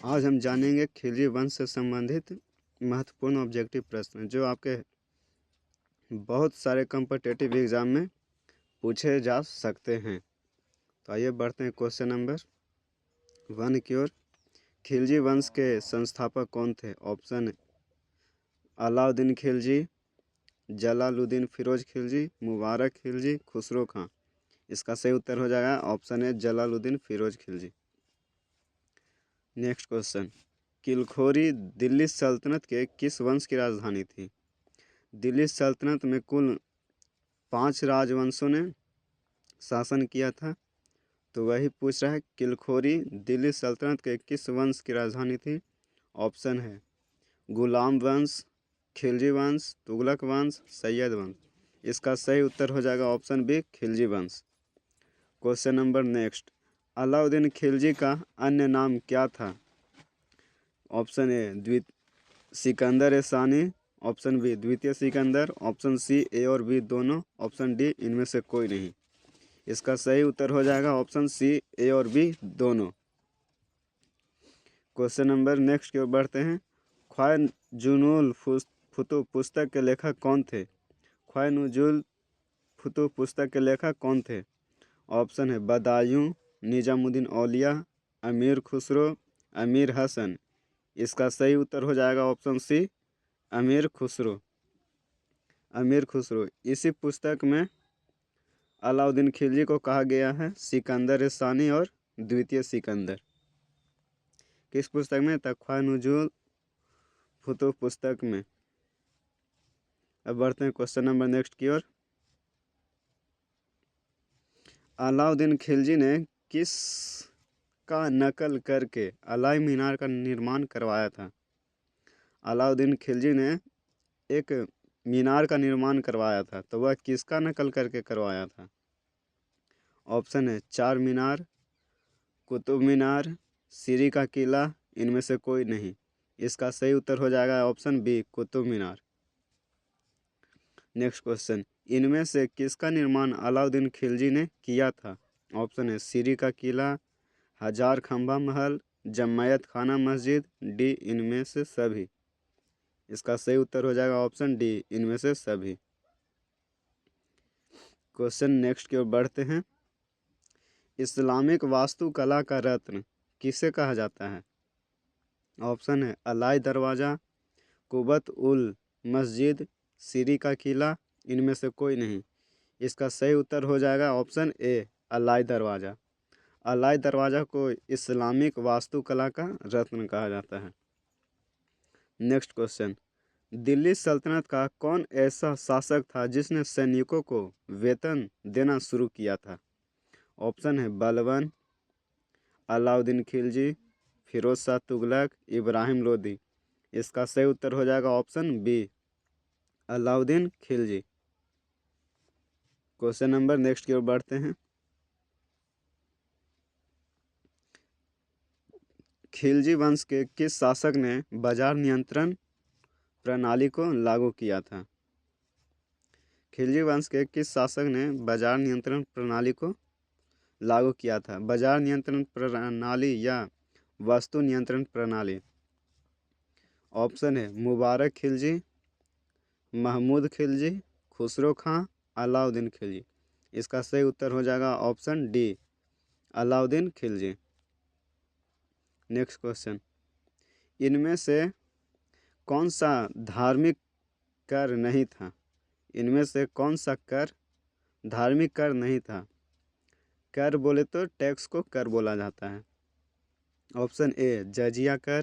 आज हम जानेंगे खिलजी वंश से संबंधित महत्वपूर्ण ऑब्जेक्टिव प्रश्न जो आपके बहुत सारे कॉम्पिटिटिव एग्जाम में पूछे जा सकते हैं। तो आइए बढ़ते हैं क्वेश्चन नंबर 1 की ओर। खिलजी वंश के संस्थापक कौन थे? ऑप्शन: अलाउद्दीन खिलजी, जलालुद्दीन फिरोज खिलजी, मुबारक खिलजी, खुसरो खां। इसका सही उत्तर हो जाएगा ऑप्शन है जलालुद्दीन फिरोज खिलजी। नेक्स्ट क्वेश्चन, किलखोरी दिल्ली सल्तनत के किस वंश की राजधानी थी? दिल्ली सल्तनत में कुल 5 राजवंशों ने शासन किया था। तो वही पूछ रहा है, किलखोरी दिल्ली सल्तनत के किस वंश की राजधानी थी? ऑप्शन है गुलाम वंश, खिलजी वंश, तुगलक वंश, सैयद वंश। इसका सही उत्तर हो जाएगा ऑप्शन बी खिलजी वंश। Question number next, Alauddin Khilji का अन्य नाम क्या था? ऑप्शन ए सिकंदर सानी, ऑप्शन बी द्वितीय सिकंदर, ऑप्शन सी ए और बी दोनों, ऑप्शन डी इनमें से कोई नहीं। इसका सही उत्तर हो जाएगा ऑप्शन सी ए और बी दोनों। क्वेश्चन नंबर नेक्स्ट की ओर बढ़ते हैं। ख्वाय जुनूल फुतू पुस्तक के लेखक कौन थे? ख्वाय नुजुल फुतू पुस्तक के लेखक कौन थे? ऑप्शन है बदायूं, निजामुद्दीन औलिया, अमीर खुसरो, अमीर हसन। इसका सही उत्तर हो जाएगा ऑप्शन सी अमीर खुसरो। अमीर खुसरो। इसी पुस्तक में अलाउद्दीन खिलजी को कहा गया है सिकंदर सानी और द्वितीय सिकंदर। किस पुस्तक में? तख्वा नुजुल फुतूह पुस्तक में। अब बढ़ते हैं क्वेश्चन नंबर नेक्स्ट की ओर। अलाउद्दीन खिलजी ने किस का नकल करके अलाई मीनार का निर्माण करवाया था? अलाउद्दीन खिलजी ने एक मीनार का निर्माण करवाया था, तो वह किसका नकल करके करवाया था? ऑप्शन है चार मीनार, कुतुब मीनार, सीरी का किला, इनमें से कोई नहीं। इसका सही उत्तर हो जाएगा option B Qutub Minar. Next question, इनमें से किसका निर्माण अलाउद्दीन खिलजी ने किया था? ऑप्शन है सीरी का किला, हजार खंबा महल, जमायत खाना मस्जिद, डी इनमें से सभी। इसका सही उत्तर हो जाएगा ऑप्शन डी इनमें से सभी। क्वेश्चन नेक्स्ट की ओर बढ़ते हैं। इस्लामिक वास्तुकला का रत्न किसे कहा जाता है? ऑप्शन है अलाई दरवाज़ा, कुबत उल मस्जिद, सीरी का किला, इनमें से कोई नहीं। इसका सही उत्तर हो जाएगा ऑप्शन ए अलाई दरवाज़ा। अलाई दरवाज़ा को इस्लामिक वास्तुकला का रत्न कहा जाता है। नेक्स्ट क्वेश्चन, दिल्ली सल्तनत का कौन ऐसा शासक था जिसने सैनिकों को वेतन देना शुरू किया था? ऑप्शन है बलबन, अलाउद्दीन खिलजी, फिरोज शाह तुगलक, इब्राहिम लोदी। इसका सही उत्तर हो जाएगा option B Alauddin Khilji. Question number next की ओर बढ़ते हैं। खिलजी वंश के किस शासक ने बाजार नियंत्रण प्रणाली को लागू किया था? खिलजी वंश के किस शासक ने बाजार नियंत्रण प्रणाली को लागू किया था? बाजार नियंत्रण प्रणाली या वस्तु नियंत्रण प्रणाली। ऑप्शन है मुबारक खिलजी, महमूद खिलजी, खुसरो खां, अलाउद्दीन खिलजी। इसका सही उत्तर हो जाएगा option D Alauddin Khilji. Next question, इनमें से कौन सा धार्मिक कर नहीं था? इनमें से कौन सा कर धार्मिक कर नहीं था? कर बोले तो टैक्स को कर बोला जाता है। ऑप्शन ए जजिया कर,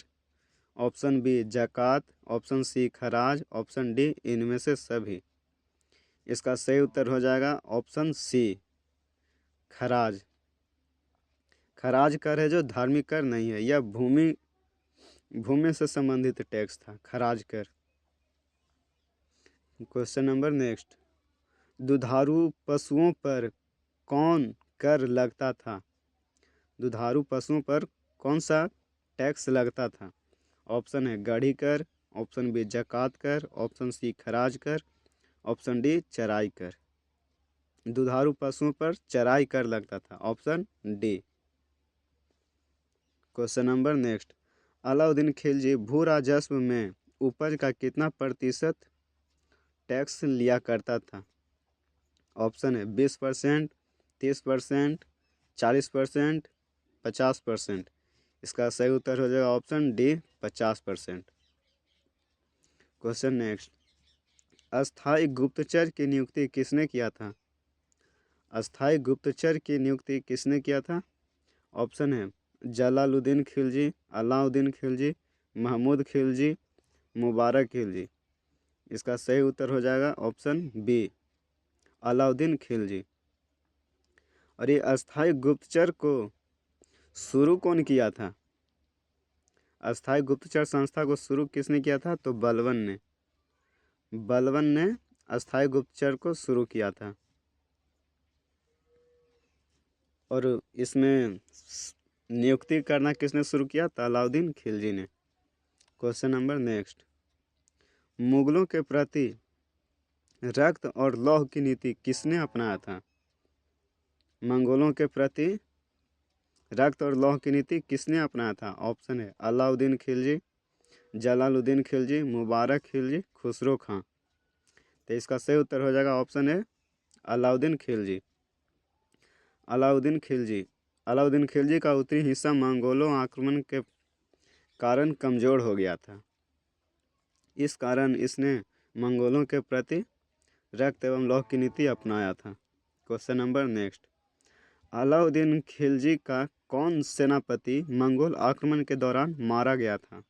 ऑप्शन बी जक़ात, ऑप्शन सी खराज, ऑप्शन डी इनमें से सभी। इसका सही उत्तर हो जाएगा ऑप्शन सी खराज। खराज कर है जो धार्मिक कर नहीं है, यह भूमि से संबंधित टैक्स था खराज कर। क्वेश्चन नंबर नेक्स्ट, दुधारू पशुओं पर कौन कर लगता था? दुधारू पशुओं पर कौन सा टैक्स लगता था? ऑप्शन है गढ़ी कर, ऑप्शन बी जक़ात कर, ऑप्शन सी खराज कर, ऑप्शन डी चराई कर। दुधारू पशुओं पर चराई कर लगता था, option D. Question number next, Alauddin Khilji भू राजस्व में उपज का कितना प्रतिशत टैक्स लिया करता था? ऑप्शन है 20%, 30%, 40%, 50%। इसका सही उत्तर हो जाएगा ऑप्शन डी 50%। क्वेश्चन नेक्स्ट, अस्थायी गुप्तचर की नियुक्ति किसने किया था? अस्थायी गुप्तचर की नियुक्ति किसने किया था? ऑप्शन है जलालुद्दीन खिलजी, अलाउद्दीन खिलजी, महमूद खिलजी, मुबारक खिलजी। इसका सही उत्तर हो जाएगा ऑप्शन बी अलाउद्दीन खिलजी। और ये अस्थायी गुप्तचर को शुरू कौन किया था? अस्थायी गुप्तचर संस्था को शुरू किसने किया था? तो बलबन ने अस्थायी गुप्तचर को शुरू किया था। और इसमें नियुक्ति करना किसने शुरू किया? तो अलाउद्दीन खिलजी ने। क्वेश्चन नंबर नेक्स्ट, मुगलों के प्रति रक्त और लौह की नीति किसने अपनाया था? मंगोलों के प्रति रक्त और लौह की नीति किसने अपनाया था? ऑप्शन है अलाउद्दीन खिलजी, जलालुद्दीन खिलजी, मुबारक खिलजी, खुसरो खां। तो इसका सही उत्तर हो जाएगा ऑप्शन है अलाउद्दीन खिलजी। अलाउद्दीन खिलजी का उत्तरी हिस्सा मंगोलों आक्रमण के कारण कमज़ोर हो गया था। इस कारण इसने मंगोलों के प्रति रक्त एवं लौह की नीति अपनाया था। Question number next, Alauddin Khilji का कौन सेनापति मंगोल आक्रमण के दौरान मारा गया था?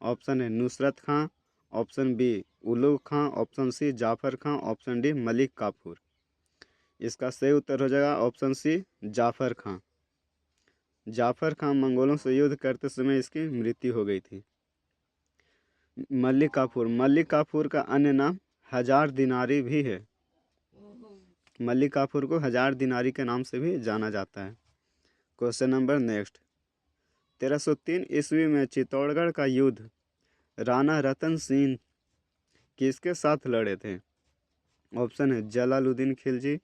ऑप्शन है नुसरत खां, ऑप्शन बी उलुग खां, ऑप्शन सी जाफर खां, ऑप्शन डी मलिक काफूर। इसका सही उत्तर हो जाएगा ऑप्शन सी जाफर खां। जाफर खां मंगोलों से युद्ध करते समय इसकी मृत्यु हो गई थी। मलिक काफूर का अन्य नाम हजार दिनारी भी है। मलिक काफूर को हजार दिनारी के नाम से भी जाना जाता है। क्वेश्चन नंबर नेक्स्ट, 1303 ईस्वी में चित्तौड़गढ़ का युद्ध राणा रतन सिंह किसके साथ लड़े थे? ऑप्शन है जलालुद्दीन खिलजी,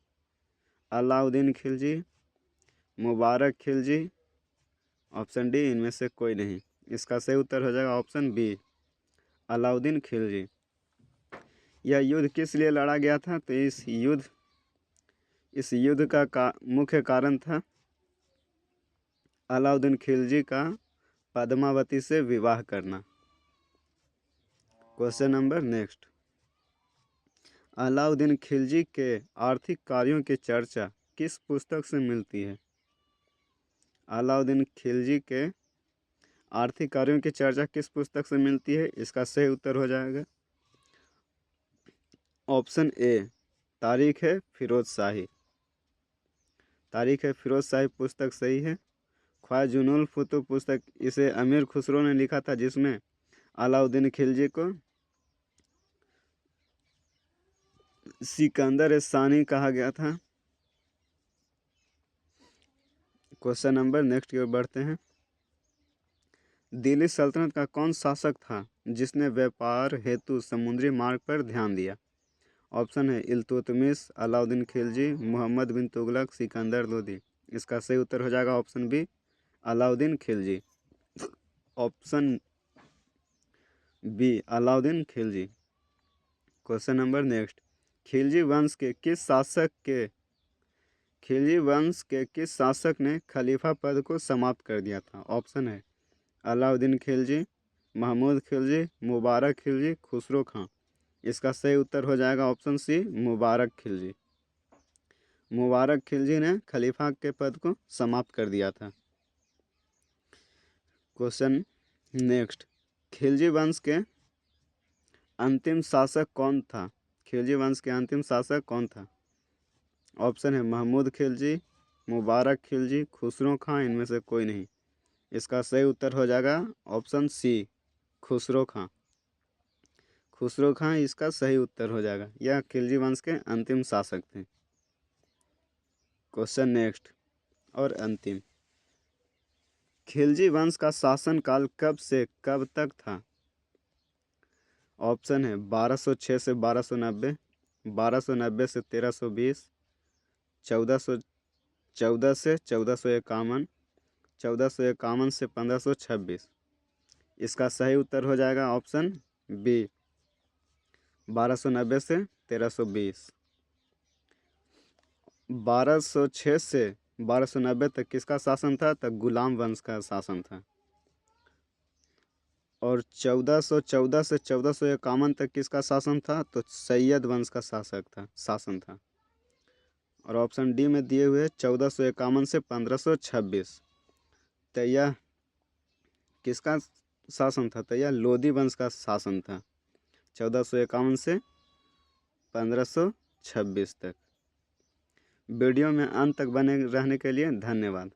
अलाउद्दीन खिलजी, मुबारक खिलजी, ऑप्शन डी इनमें से कोई नहीं। इसका सही उत्तर हो जाएगा ऑप्शन बी अलाउद्दीन खिलजी। यह युद्ध किस लिए लड़ा गया था? तो इस युद्ध का मुख्य कारण था अलाउद्दीन खिलजी का पद्मावती से विवाह करना। Question number next, Alauddin Khilji के आर्थिक कार्यों की चर्चा किस पुस्तक से मिलती है? अलाउद्दीन खिलजी के आर्थिक कार्यों की चर्चा किस पुस्तक से मिलती है? इसका सही उत्तर हो जाएगा ऑप्शन ए तारीख है फिरोज शाही पुस्तक सही है। ख्वाजूनुल फुतूह पुस्तक इसे अमीर खुसरो ने लिखा था, जिसमें अलाउद्दीन खिलजी को सिकंदर सानी कहा गया था। क्वेश्चन नंबर नेक्स्ट की ओर बढ़ते हैं, दिल्ली सल्तनत का कौन शासक था जिसने व्यापार हेतु समुद्री मार्ग पर ध्यान दिया? ऑप्शन है इल्तुतमिश, अलाउद्दीन खिलजी, मोहम्मद बिन तुगलक, सिकंदर लोदी। इसका सही उत्तर हो जाएगा option B Alauddin Khilji. Option B Alauddin Khilji. Question number next, Khilji वंश के किस शासक ने खलीफा पद को समाप्त कर दिया था? ऑप्शन है अलाउद्दीन खिलजी, महमूद खिलजी, मुबारक खिलजी, खुसरो खां। इसका सही उत्तर हो जाएगा ऑप्शन सी मुबारक खिलजी। मुबारक खिलजी ने खलीफा के पद को समाप्त कर दिया था। क्वेश्चन नेक्स्ट, खिलजी वंश के अंतिम शासक कौन था? खिलजी वंश के अंतिम शासक कौन था? ऑप्शन है महमूद खिलजी, मुबारक खिलजी, खुसरो खां, इनमें से कोई नहीं। इसका सही उत्तर हो जाएगा ऑप्शन सी खुसरो खां। खुसरो खां इसका सही उत्तर हो जाएगा। यह खिलजी वंश के अंतिम शासक थे। क्वेश्चन नेक्स्ट और अंतिम, खिलजी वंश का शासनकाल कब से कब तक था? ऑप्शन है 1206 से 1290, 1290 से 1320, 1414 से 1451, 1451 से 1526। इसका सही उत्तर हो जाएगा ऑप्शन बी 1290 से 1320। 1206 से 1290 तक किसका शासन था? तक गुलाम वंश का शासन था। और 1414 से 1451 तक किसका शासन था? तो सैयद वंश का शासन था। और ऑप्शन डी में दिए हुए 1451 से 1526, तो यह किसका शासन था? तो यह लोदी वंश का शासन था 1451 से 1526 तक। वीडियो में अंत तक बने रहने के लिए धन्यवाद।